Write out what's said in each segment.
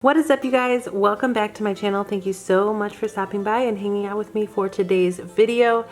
What is up, you guys? Welcome back to my channel. Thank you so much for stopping by and hanging out with me for today's video.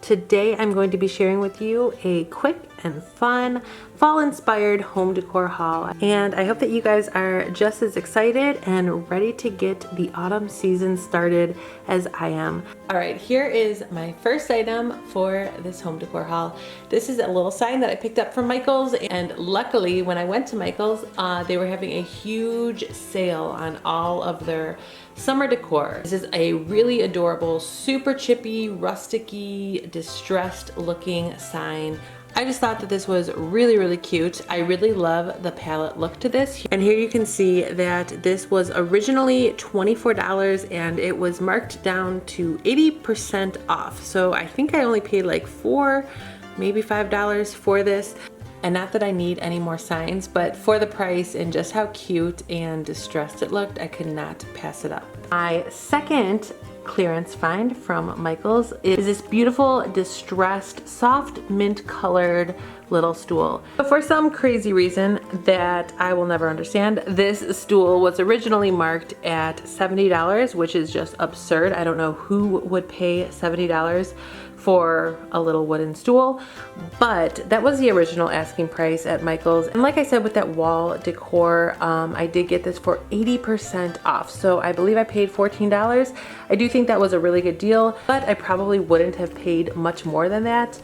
Today I'm going to be sharing with you a quick and fun fall inspired home decor haul, and I hope that you guys are just as excited and ready to get the autumn season started as I am. All right, here is my first item for this home decor haul. This is a little sign that I picked up from Michael's, and luckily when I went to Michael's, they were having a huge sale on all of their summer decor. This is a really adorable, super chippy, rusticy, distressed looking sign. I just thought that this was really cute. I really love the palette look to this. And here you can see that this was originally $24 and it was marked down to 80% off. So I think I only paid like $4, maybe $5 for this. And not that I need any more signs, but for the price and just how cute and distressed it looked, I could not pass it up. My second clearance find from Michael's is this beautiful distressed soft mint colored little stool. But for some crazy reason that I will never understand, this stool was originally marked at $70, which is just absurd. I don't know who would pay $70 for a little wooden stool, but that was the original asking price at Michael's. And like I said, with that wall decor, I did get this for 80% off. So I believe I paid $14. I do think that was a really good deal, but I probably wouldn't have paid much more than that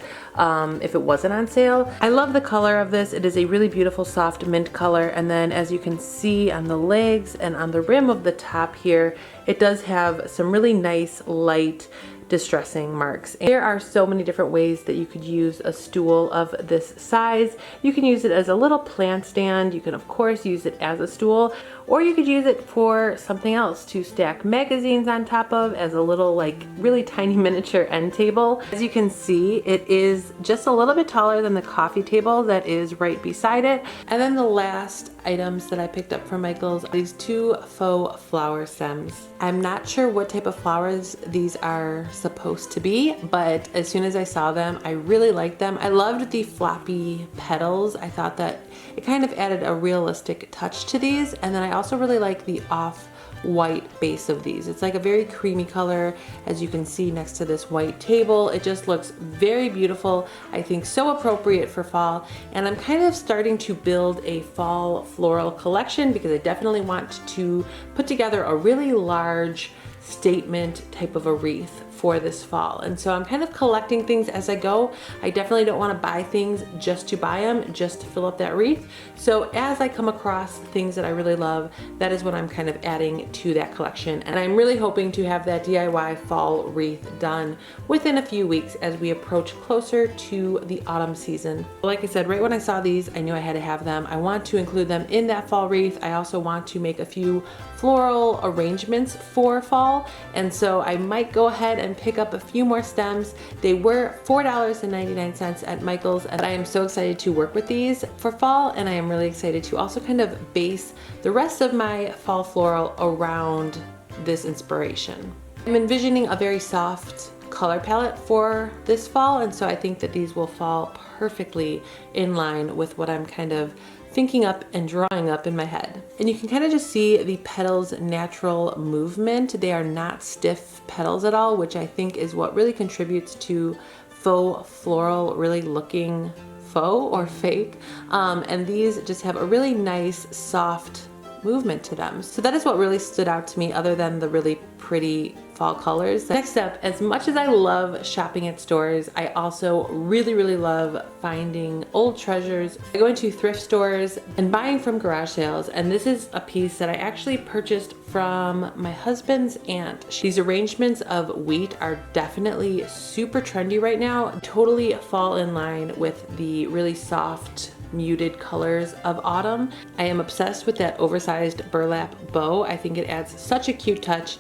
if it wasn't on sale. I love the color of this. It is a really beautiful soft mint color, and then as you can see on the legs and on the rim of the top here, it does have some really nice light distressing marks. And there are so many different ways that you could use a stool of this size. You can use it as a little plant stand. You can of course use it as a stool, or you could use it for something else to stack magazines on top of as a little like really tiny miniature end table. As you can see, it is just a little bit taller than the coffee table that is right beside it. And then the last items that I picked up from Michael's, these two faux flower stems. I'm not sure what type of flowers these are supposed to be, but as soon as I saw them, I really liked them. I loved the floppy petals. I thought that it kind of added a realistic touch to these, and then I also really like the off-white base of these. It's like a very creamy color, as you can see next to this white table. It just looks very beautiful. I think so appropriate for fall, and I'm kind of starting to build a fall floral collection because I definitely want to put together a really large statement type of a wreath for this fall. And so I'm kind of collecting things as I go. I definitely don't want to buy things just to buy them, just to fill up that wreath. So as I come across things that I really love, that is what I'm kind of adding to that collection. And I'm really hoping to have that DIY fall wreath done within a few weeks as we approach closer to the autumn season. Like I said, right when I saw these, I knew I had to have them. I want to include them in that fall wreath. I also want to make a few floral arrangements for fall. And so I might go ahead and pick up a few more stems. They were $4.99 at Michael's, and I am so excited to work with these for fall, and I am really excited to also kind of base the rest of my fall floral around this inspiration. I'm envisioning a very soft color palette for this fall, and so I think that these will fall perfectly in line with what I'm kind of thinking up and drawing up in my head. And you can kind of just see the petals' natural movement. They are not stiff petals at all, which I think is what really contributes to faux floral really looking faux or fake. And these just have a really nice soft movement to them. So that is what really stood out to me, other than the really pretty fall colors. Next up, as much as I love shopping at stores, I also really love finding old treasures. I go into thrift stores and buying from garage sales, and this is a piece that I actually purchased from my husband's aunt. These arrangements of wheat are definitely super trendy right now, totally fall in line with the really soft muted colors of autumn. I am obsessed with that oversized burlap bow. I think it adds such a cute touch.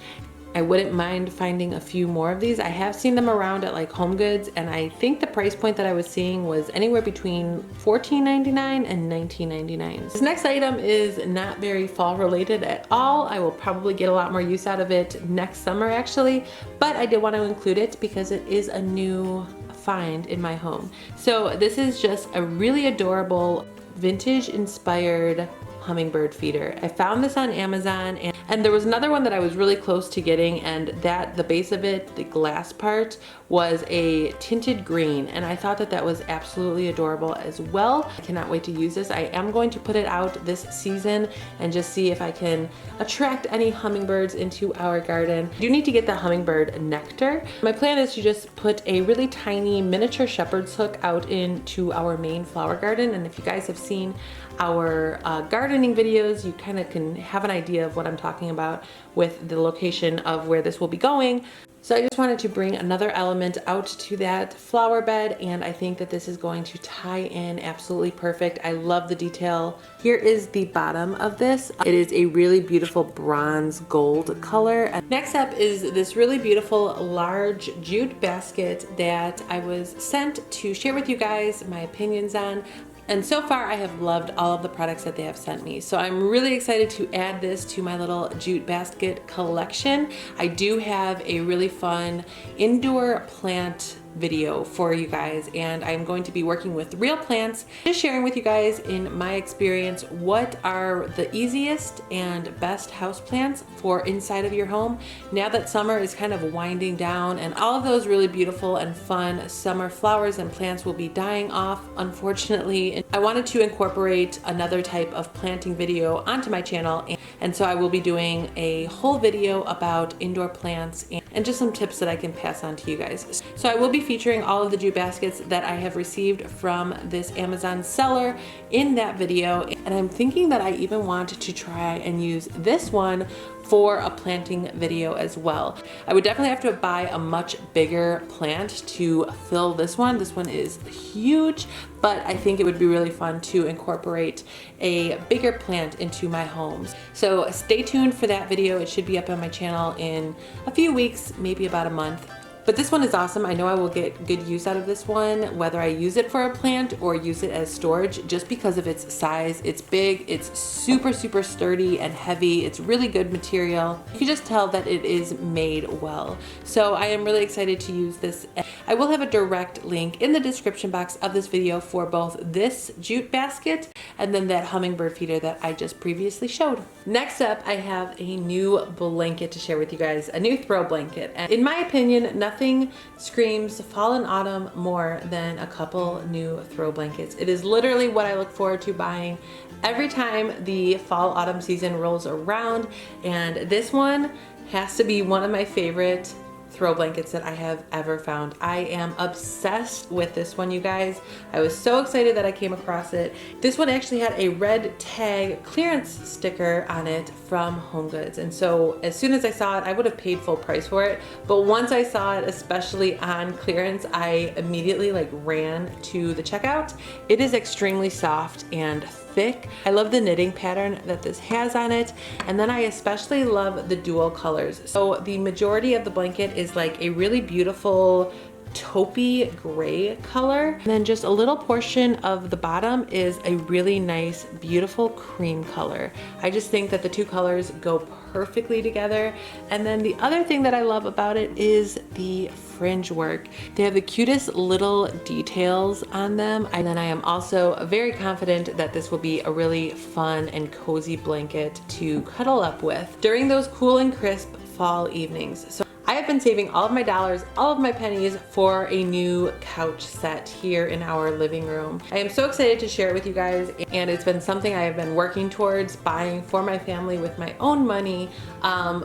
I wouldn't mind finding a few more of these. I have seen them around at like Home Goods, and I think the price point that I was seeing was anywhere between $14.99 and $19.99. This next item is not very fall related at all. I will probably get a lot more use out of it next summer actually, but I did want to include it because it is a new find in my home. So this is just a really adorable vintage inspired Hummingbird feeder. I found this on Amazon, and there was another one that I was really close to getting, and that the base of it, the glass part, was a tinted green, and I thought that that was absolutely adorable as well. I cannot wait to use this. I am going to put it out this season and just see if I can attract any hummingbirds into our garden. I do need to get the hummingbird nectar. My plan is to just put a really tiny miniature shepherd's hook out into our main flower garden, and if you guys have seen our gardening videos, you kind of can have an idea of what I'm talking about with the location of where this will be going. So I just wanted to bring another element out to that flower bed, and I think that this is going to tie in absolutely perfect. I love the detail. Here is the bottom of this. It is a really beautiful bronze gold color. And next up is this really beautiful large jute basket that I was sent to share with you guys my opinions on. And so far I have loved all of the products that they have sent me. So I'm really excited to add this to my little jute basket collection. I do have a really fun indoor plant video for you guys, and I'm going to be working with real plants, just sharing with you guys in my experience what are the easiest and best house plants for inside of your home now that summer is kind of winding down and all of those really beautiful and fun summer flowers and plants will be dying off, unfortunately. I wanted to incorporate another type of planting video onto my channel, and so I will be doing a whole video about indoor plants and just some tips that I can pass on to you guys. So I will be featuring all of the jute baskets that I have received from this Amazon seller in that video, and I'm thinking that I even want to try and use this one for a planting video as well. I would definitely have to buy a much bigger plant to fill this one. This one is huge, but I think it would be really fun to incorporate a bigger plant into my homes. So stay tuned for that video. It should be up on my channel in a few weeks, maybe about a month. But this one is awesome. I know I will get good use out of this one, whether I use it for a plant or use it as storage, just because of its size. It's big, it's super, super sturdy and heavy. It's really good material. You can just tell that it is made well. So I am really excited to use this. I will have a direct link in the description box of this video for both this jute basket and then that hummingbird feeder that I just previously showed. Next up, I have a new blanket to share with you guys, a new throw blanket. And in my opinion, nothing screams fall and autumn more than a couple new throw blankets. It is literally what I look forward to buying every time the fall autumn season rolls around, and this one has to be one of my favorite throw blankets that I have ever found. I am obsessed with this one, you guys. I was so excited that I came across it. This one actually had a red tag clearance sticker on it from HomeGoods, and so as soon as I saw it, I would have paid full price for it, but once I saw it, especially on clearance, I immediately ran to the checkout. It is extremely soft and thick. I love the knitting pattern that this has on it, and then I especially love the dual colors. So the majority of the blanket is like a really beautiful taupey gray color, and then just a little portion of the bottom is a really nice beautiful cream color. I just think that the two colors go perfectly together. And then the other thing that I love about it is the fringe work. They have the cutest little details on them, and then I am also very confident that this will be a really fun and cozy blanket to cuddle up with during those cool and crisp fall evenings. So I have been saving all of my dollars, all of my pennies for a new couch set here in our living room. I am so excited to share it with you guys, and it's been something I have been working towards buying for my family with my own money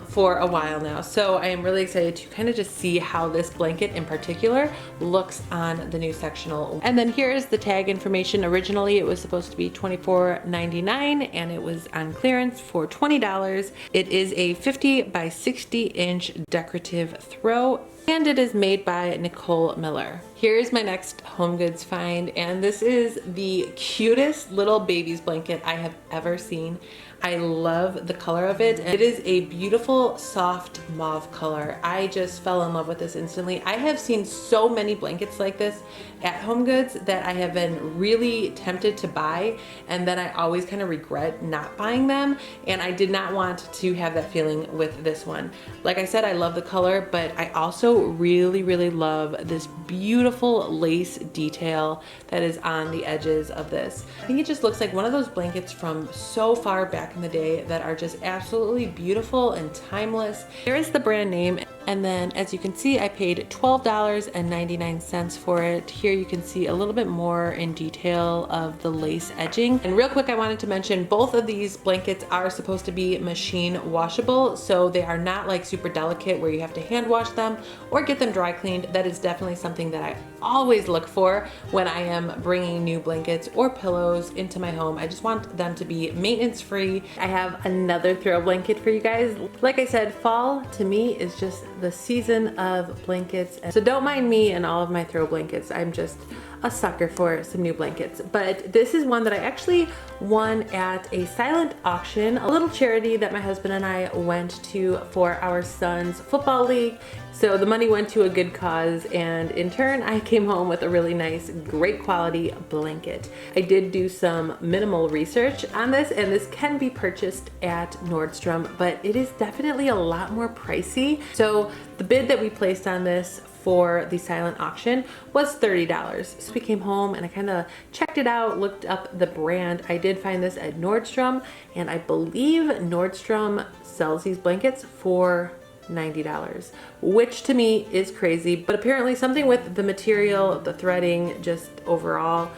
for a while now. So I am really excited to kind of just see how this blanket in particular looks on the new sectional. And then here is the tag information. Originally it was supposed to be $24.99 and it was on clearance for $20. It is a 50 by 60 inch decorative throw, and it is made by Nicole Miller. Here's my next HomeGoods find, and this is the cutest little baby's blanket I have ever seen. I love the color of it. It is a beautiful, soft mauve color. I just fell in love with this instantly. I have seen so many blankets like this at HomeGoods that I have been really tempted to buy, and then I always kind of regret not buying them, and I did not want to have that feeling with this one. Like I said, I love the color, but I also really, really love this beautiful lace detail that is on the edges of this. I think it just looks like one of those blankets from so far back in the day that are just absolutely beautiful and timeless. Here is the brand name. And then as you can see, I paid $12.99 for it. Here you can see a little bit more in detail of the lace edging. And real quick, I wanted to mention both of these blankets are supposed to be machine washable. So they are not like super delicate where you have to hand wash them or get them dry cleaned. That is definitely something that I always look for when I am bringing new blankets or pillows into my home. I just want them to be maintenance free. I have another throw blanket for you guys. Like I said, fall to me is just the season of blankets. So don't mind me and all of my throw blankets. I'm just a sucker for some new blankets. But this is one that I actually won at a silent auction, a little charity that my husband and I went to for our son's football league. So the money went to a good cause, and in turn I came home with a really nice, great quality blanket. I did do some minimal research on this, and this can be purchased at Nordstrom, but it is definitely a lot more pricey. So the bid that we placed on this for the silent auction was $30. So we came home and I kind of checked it out, looked up the brand. I did find this at Nordstrom, and I believe Nordstrom sells these blankets for $90, which to me is crazy, but apparently something with the material, the threading, just overall,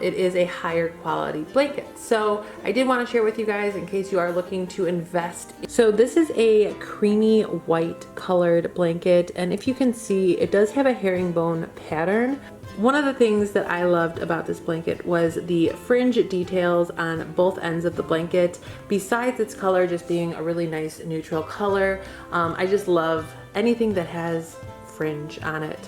it is a higher quality blanket. So I did want to share with you guys in case you are looking to invest. So this is a creamy white colored blanket, and if you can see, it does have a herringbone pattern. One of the things that I loved about this blanket was the fringe details on both ends of the blanket. Besides its color just being a really nice neutral color, I just love anything that has fringe on it.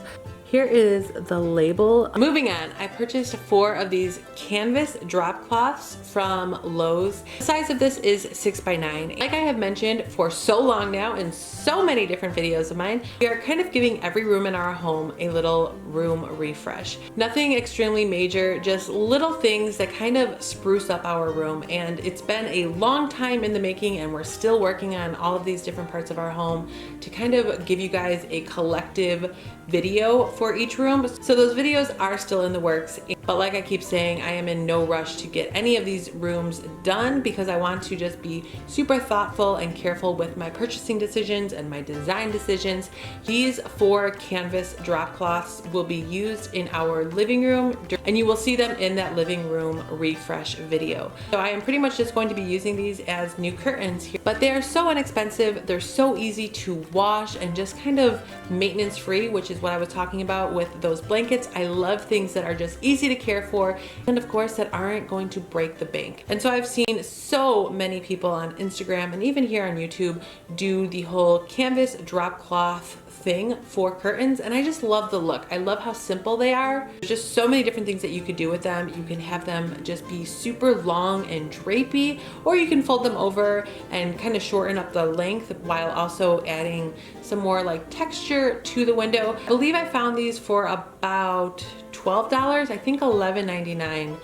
Here is the label. Moving on, I purchased 4 of these canvas drop cloths from Lowe's. The size of this is 6x9. Like I have mentioned for so long now in so many different videos of mine, we are kind of giving every room in our home a little room refresh. Nothing extremely major, just little things that kind of spruce up our room. And it's been a long time in the making, and we're still working on all of these different parts of our home to kind of give you guys a collective video for each room. So those videos are still in the works, but like I keep saying, I am in no rush to get any of these rooms done because I want to just be super thoughtful and careful with my purchasing decisions and my design decisions. These 4 canvas drop cloths will be used in our living room, and you will see them in that living room refresh video. So I am pretty much just going to be using these as new curtains here, but they are so inexpensive, they're so easy to wash and just kind of maintenance free, which is what I was talking about with those blankets. I love things that are just easy to care for, and of course that aren't going to break the bank. And so I've seen so many people on Instagram and even here on YouTube do the whole canvas drop cloth thing for curtains, and I just love the look. I love how simple they are. There's just so many different things that you could do with them. You can have them just be super long and drapey, or you can fold them over and kind of shorten up the length while also adding some more like texture to the window. I believe I found these for about $12, I think $11.99.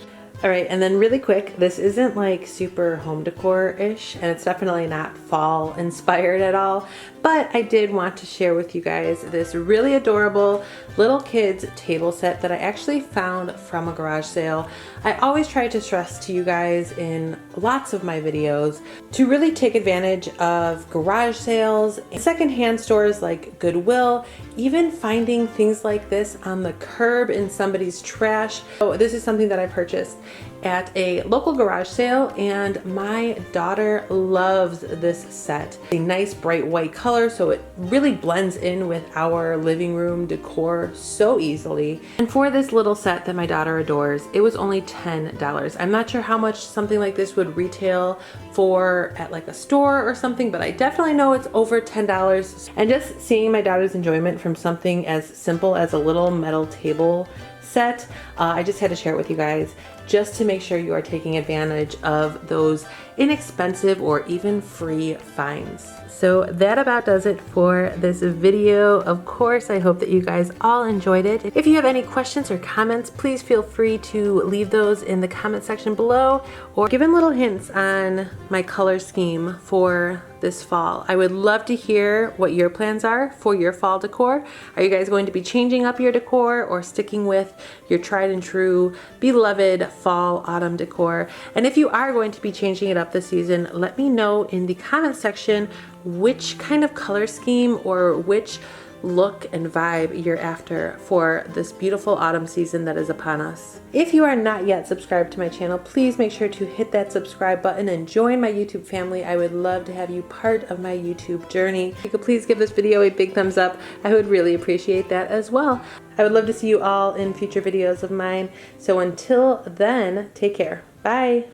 All right, and then really quick, this isn't like super home decor-ish, and it's definitely not fall inspired at all, but I did want to share with you guys this really adorable little kids table set that I actually found from a garage sale. I always try to stress to you guys in lots of my videos to really take advantage of garage sales, secondhand stores like Goodwill, even finding things like this on the curb in somebody's trash. So this is something that I purchased at a local garage sale, and my daughter loves this set. A nice bright white color, so it really blends in with our living room decor so easily. And for this little set that my daughter adores, it was only $10. I'm not sure how much something like this would retail for at like a store or something, but I definitely know it's over $10. And just seeing my daughter's enjoyment from something as simple as a little metal table set, I just had to share it with you guys just to make sure you are taking advantage of those inexpensive or even free finds. So that about does it for this video. Of course, I hope that you guys all enjoyed it. If you have any questions or comments, please feel free to leave those in the comment section below, or give little hints on my color scheme for this fall. I would love to hear what your plans are for your fall decor. Are you guys going to be changing up your decor or sticking with your tried and true beloved fall autumn decor? And if you are going to be changing it up this season, let me know in the comment section which kind of color scheme or which look and vibe you're after for this beautiful autumn season that is upon us. If you are not yet subscribed to my channel, please make sure to hit that subscribe button and join my YouTube family. I would love to have you part of my YouTube journey. If you could please give this video a big thumbs up, I would really appreciate that as well. I would love to see you all in future videos of mine. So until then, take care. Bye.